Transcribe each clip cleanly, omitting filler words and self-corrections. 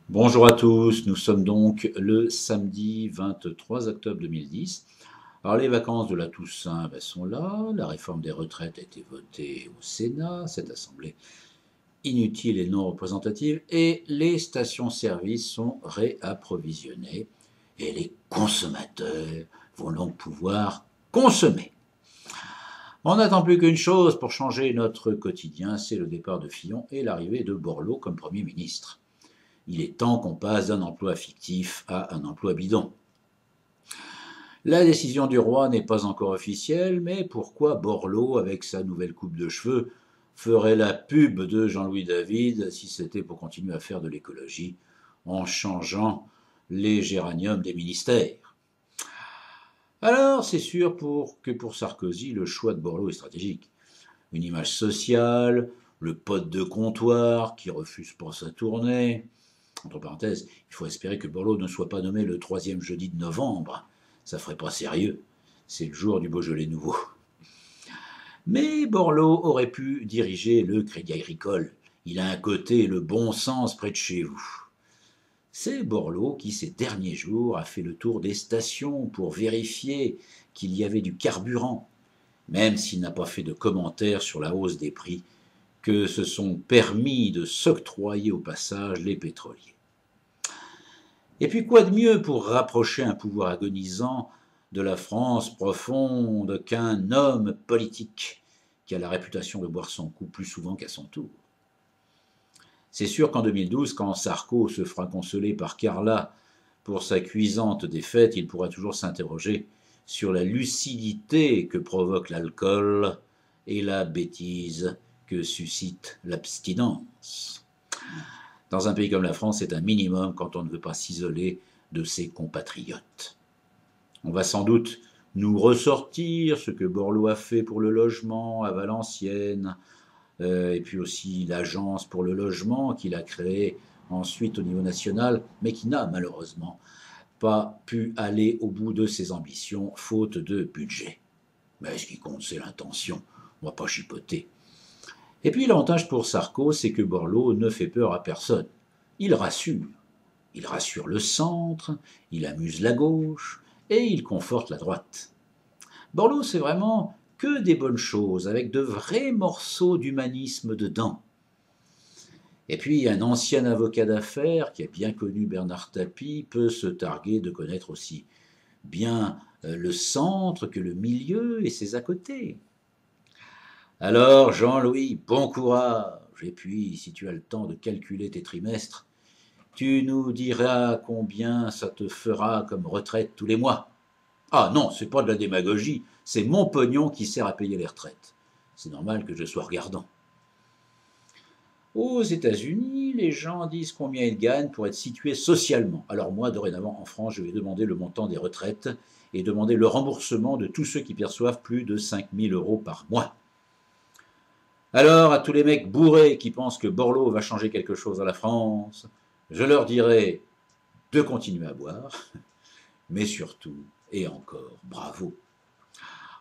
Bonjour à tous, nous sommes donc le samedi 23 octobre 2010. Alors les vacances de la Toussaint sont là, la réforme des retraites a été votée au Sénat, cette assemblée inutile et non représentative, et les stations-service sont réapprovisionnées, et les consommateurs vont donc pouvoir consommer. On n'attend plus qu'une chose pour changer notre quotidien, c'est le départ de Fillon et l'arrivée de Borloo comme Premier ministre. Il est temps qu'on passe d'un emploi fictif à un emploi bidon. La décision du roi n'est pas encore officielle, mais pourquoi Borloo, avec sa nouvelle coupe de cheveux, ferait la pub de Jean-Louis David si c'était pour continuer à faire de l'écologie en changeant les géraniums des ministères? Alors, c'est sûr que pour Sarkozy, le choix de Borloo est stratégique. Une image sociale, le pote de comptoir qui refuse pas sa tournée. Entre parenthèses, il faut espérer que Borloo ne soit pas nommé le troisième jeudi de novembre. Ça ferait pas sérieux. C'est le jour du Beaujolais nouveau. Mais Borloo aurait pu diriger le Crédit Agricole. Il a un côté le bon sens près de chez vous. C'est Borloo qui, ces derniers jours, a fait le tour des stations pour vérifier qu'il y avait du carburant, même s'il n'a pas fait de commentaires sur la hausse des prix que se sont permis de s'octroyer au passage les pétroliers. Et puis quoi de mieux pour rapprocher un pouvoir agonisant de la France profonde qu'un homme politique qui a la réputation de boire son coup plus souvent qu'à son tour? C'est sûr qu'en 2012, quand Sarko se fera consoler par Carla pour sa cuisante défaite, il pourra toujours s'interroger sur la lucidité que provoque l'alcool et la bêtise que suscite l'abstinence. Dans un pays comme la France, c'est un minimum quand on ne veut pas s'isoler de ses compatriotes. On va sans doute nous ressortir ce que Borloo a fait pour le logement à Valenciennes, et puis aussi l'agence pour le logement qu'il a créée ensuite au niveau national, mais qui n'a malheureusement pas pu aller au bout de ses ambitions, faute de budget. Mais ce qui compte, c'est l'intention. On ne va pas chipoter. Et puis l'avantage pour Sarko, c'est que Borloo ne fait peur à personne. Il rassure. Il rassure le centre, il amuse la gauche et il conforte la droite. Borloo, c'est vraiment que des bonnes choses, avec de vrais morceaux d'humanisme dedans. Et puis un ancien avocat d'affaires qui a bien connu Bernard Tapie peut se targuer de connaître aussi bien le centre que le milieu et ses à côté. Alors, Jean-Louis, bon courage. Et puis, si tu as le temps de calculer tes trimestres, tu nous diras combien ça te fera comme retraite tous les mois. Ah non, c'est pas de la démagogie, c'est mon pognon qui sert à payer les retraites. C'est normal que je sois regardant. Aux États-Unis, les gens disent combien ils gagnent pour être situés socialement. Alors moi, dorénavant, en France, je vais demander le montant des retraites et demander le remboursement de tous ceux qui perçoivent plus de 5 000 € par mois. Alors, à tous les mecs bourrés qui pensent que Borloo va changer quelque chose à la France, je leur dirai de continuer à boire, mais surtout, et encore, bravo.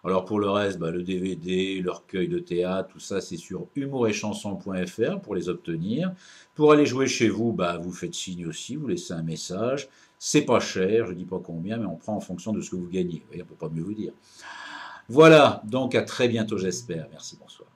Alors pour le reste, le DVD, le recueil de théâtre, tout ça, c'est sur humouretchanson.fr pour les obtenir. Pour aller jouer chez vous, vous faites signe aussi, vous laissez un message. C'est pas cher, je dis pas combien, mais on prend en fonction de ce que vous gagnez. Vous voyez, on peut pas mieux vous dire. Voilà, donc à très bientôt j'espère. Merci, bonsoir.